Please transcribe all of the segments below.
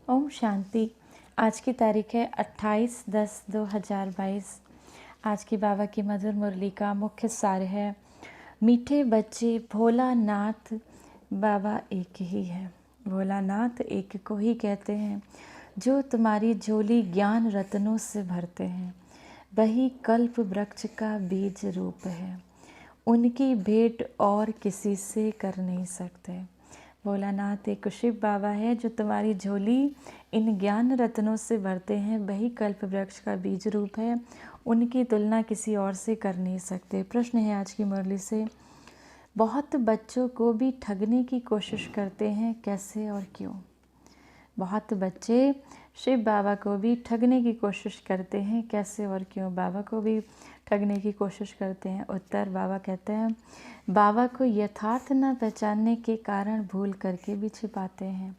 ओम शांति। आज की तारीख है 28/10/2022। आज की बाबा की मधुर मुरली का मुख्य सार है, मीठे बच्चे भोलानाथ बाबा एक ही है। भोलानाथ एक को ही कहते हैं, जो तुम्हारी झोली ज्ञान रत्नों से भरते हैं। वही कल्प वृक्ष का बीज रूप है, उनकी भेंट और किसी से कर नहीं सकते। भोलानाथ एक शिव बाबा है, जो तुम्हारी झोली इन ज्ञान रत्नों से भरते हैं। वही कल्प वृक्ष का बीज रूप है, उनकी तुलना किसी और से कर नहीं सकते। प्रश्न है आज की मुरली से, बहुत बच्चों को भी ठगने की कोशिश करते हैं, कैसे और क्यों? बहुत बच्चे शिव बाबा को भी ठगने की कोशिश करते हैं, कैसे और क्यों? बाबा को भी ठगने की कोशिश करते हैं। उत्तर, बाबा कहते हैं, बाबा को यथार्थ न पहचानने के कारण भूल करके भी छिपाते हैं,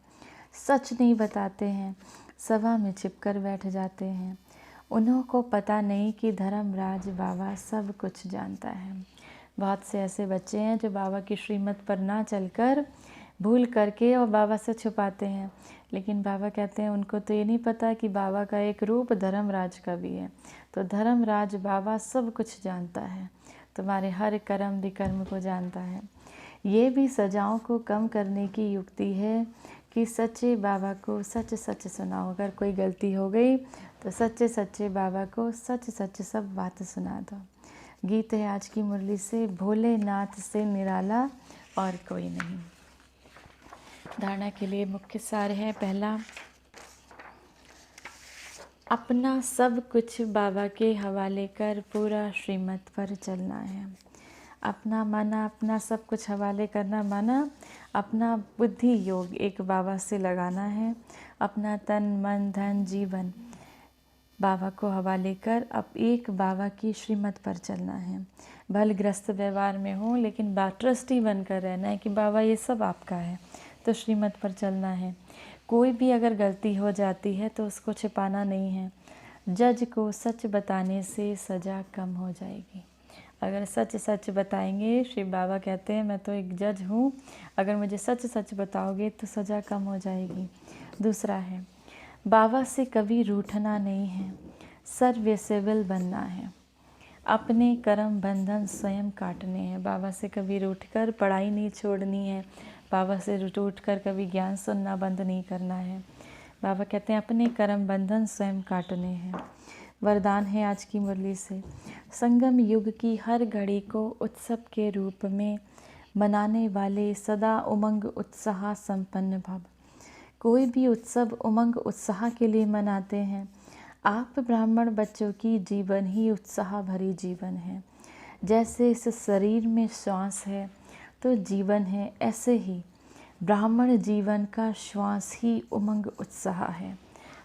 सच नहीं बताते हैं, सभा में छिपकर बैठ जाते हैं। उन्हों को पता नहीं कि धर्मराज बाबा सब कुछ जानता है। बहुत से ऐसे बच्चे हैं जो बाबा की श्रीमत पर ना चलकर भूल करके और बाबा से छुपाते हैं, लेकिन बाबा कहते हैं उनको तो ये नहीं पता कि बाबा का एक रूप धर्मराज का भी है। तो धर्मराज बाबा सब कुछ जानता है, तुम्हारे हर कर्म विकर्म को जानता है। ये भी सजाओं को कम करने की युक्ति है कि सच्चे बाबा को सच सच सुनाओ। अगर कोई गलती हो गई तो सच्चे सच्चे बाबा को सच सच सब बात सुना दो। गीत है आज की मुरली से, भोलेनाथ से निराला और कोई नहीं। धारणा के लिए मुख्य सार है, पहला, अपना सब कुछ बाबा के हवाले कर पूरा श्रीमत पर चलना है। अपना माना अपना सब कुछ हवाले करना, माना अपना बुद्धि योग एक बाबा से लगाना है। अपना तन मन धन जीवन बाबा को हवाले कर अब एक बाबा की श्रीमत पर चलना है। भलग्रस्त व्यवहार में हो, लेकिन ट्रस्टी बनकर रहना है कि बाबा ये सब आपका है, तो श्रीमत पर चलना है। कोई भी अगर गलती हो जाती है तो उसको छिपाना नहीं है। जज को सच बताने से सज़ा कम हो जाएगी। अगर सच सच बताएंगे, श्री बाबा कहते हैं मैं तो एक जज हूँ, अगर मुझे सच सच बताओगे तो सज़ा कम हो जाएगी। दूसरा है, बाबा से कभी रूठना नहीं है, सर्विसेबल बनना है। अपने कर्म बंधन स्वयं काटने हैं। बाबा से कभी रूठकर पढ़ाई नहीं छोड़नी है, बाबा से रूठकर कभी ज्ञान सुनना बंद नहीं करना है। बाबा कहते हैं अपने कर्म बंधन स्वयं काटने हैं। वरदान है आज की मुरली से, संगम युग की हर घड़ी को उत्सव के रूप में मनाने वाले सदा उमंग उत्साह संपन्न भव। कोई भी उत्सव उमंग उत्साह के लिए मनाते हैं। आप ब्राह्मण बच्चों की जीवन ही उत्साह भरी जीवन है। जैसे इस शरीर में श्वास है तो जीवन है, ऐसे ही ब्राह्मण जीवन का श्वास ही उमंग उत्साह है।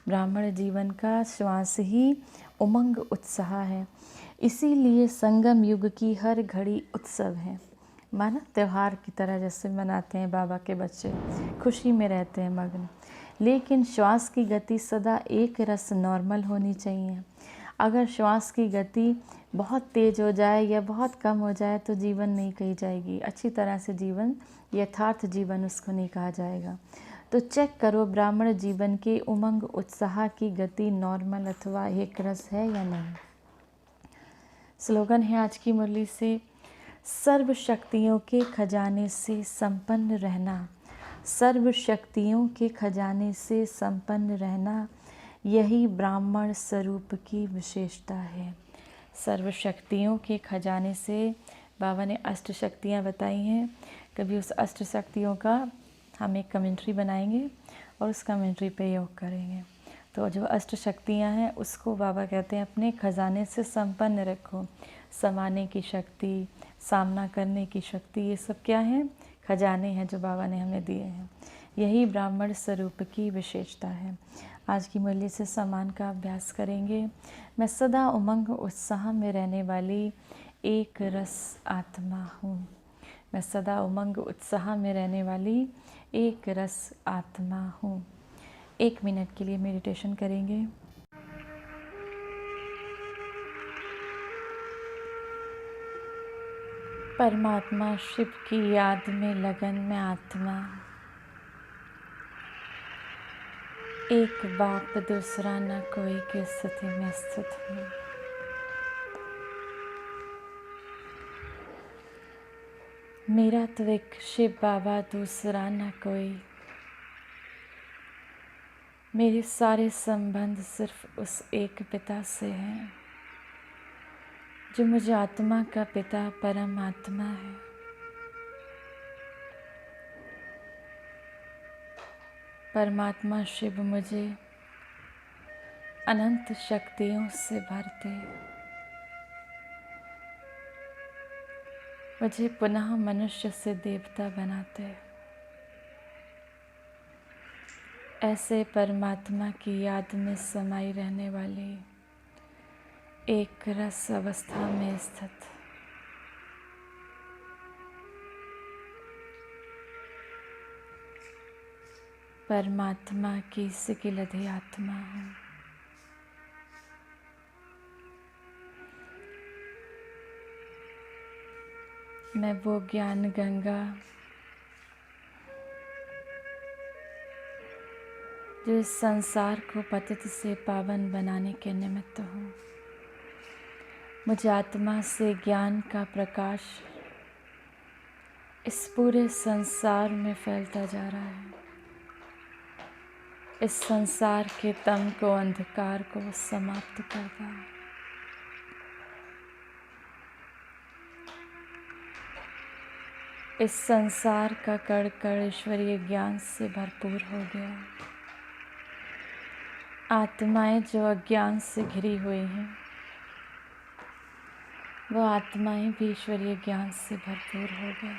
ब्राह्मण जीवन का श्वास ही उमंग उत्साह है। इसीलिए संगम युग की हर घड़ी उत्सव है, माना त्यौहार की तरह जैसे मनाते हैं बाबा के बच्चे, खुशी में रहते हैं मग्न। लेकिन श्वास की गति सदा एक रस नॉर्मल होनी चाहिए। अगर श्वास की गति बहुत तेज़ हो जाए या बहुत कम हो जाए तो जीवन नहीं कही जाएगी, अच्छी तरह से जीवन, यथार्थ जीवन उसको नहीं कहा जाएगा। तो चेक करो ब्राह्मण जीवन के उमंग उत्साह की गति नॉर्मल अथवा एक रस है या नहीं। स्लोगन है आज की मुरली से, सर्व शक्तियों के खजाने से संपन्न रहना। सर्व शक्तियों के खजाने से संपन्न रहना, यही ब्राह्मण स्वरूप की विशेषता है। सर्व शक्तियों के खजाने से, बाबा ने अष्ट शक्तियाँ बताई हैं। कभी उस अष्ट शक्तियों का हम एक कमेंट्री बनाएंगे और उस कमेंट्री पे योग करेंगे। तो जो अष्ट शक्तियाँ हैं उसको बाबा कहते हैं अपने खजाने से संपन्न रखो। समाने की शक्ति, सामना करने की शक्ति, ये सब क्या है? खजाने हैं जो बाबा ने हमें दिए हैं। यही ब्राह्मण स्वरूप की विशेषता है। आज की मुरली से सम्मान का अभ्यास करेंगे। मैं सदा उमंग उत्साह में रहने वाली एक रस आत्मा हूँ। मैं सदा उमंग उत्साह में रहने वाली एक रस आत्मा हूँ। 1 मिनट के लिए मेडिटेशन करेंगे। परमात्मा शिव की याद में लगन में आत्मा, एक बाप दूसरा न कोई की स्थिति में स्थित हूँ। मेरा तो एक शिव बाबा दूसरा न कोई। मेरे सारे संबंध सिर्फ उस एक पिता से हैं, जो मुझे आत्मा का पिता परमात्मा है। परमात्मा शिव मुझे अनंत शक्तियों से भरते, मुझे पुनः मनुष्य से देवता बनाते। ऐसे परमात्मा की याद में समाई रहने वाली एक रस अवस्था में स्थित परमात्मा की सिकिलधि आत्मा हूँ। मैं वो ज्ञान गंगा जो इस संसार को पतित से पावन बनाने के निमित्त हूँ। मुझे आत्मा से ज्ञान का प्रकाश इस पूरे संसार में फैलता जा रहा है। इस संसार के तम को, अंधकार को समाप्त करता है। इस संसार का कण कण ईश्वरीय ज्ञान से भरपूर हो गया। आत्माएं जो अज्ञान से घिरी हुई हैं, वो आत्माएं भी ईश्वरीय ज्ञान से भरपूर हो गई।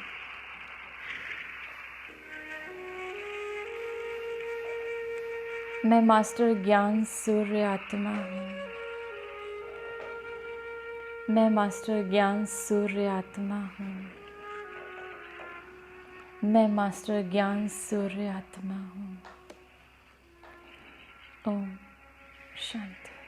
मैं मास्टर ज्ञान सूर्य आत्मा हूँ। मैं मास्टर ज्ञान सूर्य आत्मा हूँ। मैं मास्टर ज्ञान सूर्य आत्मा हूँ। ओम शांति।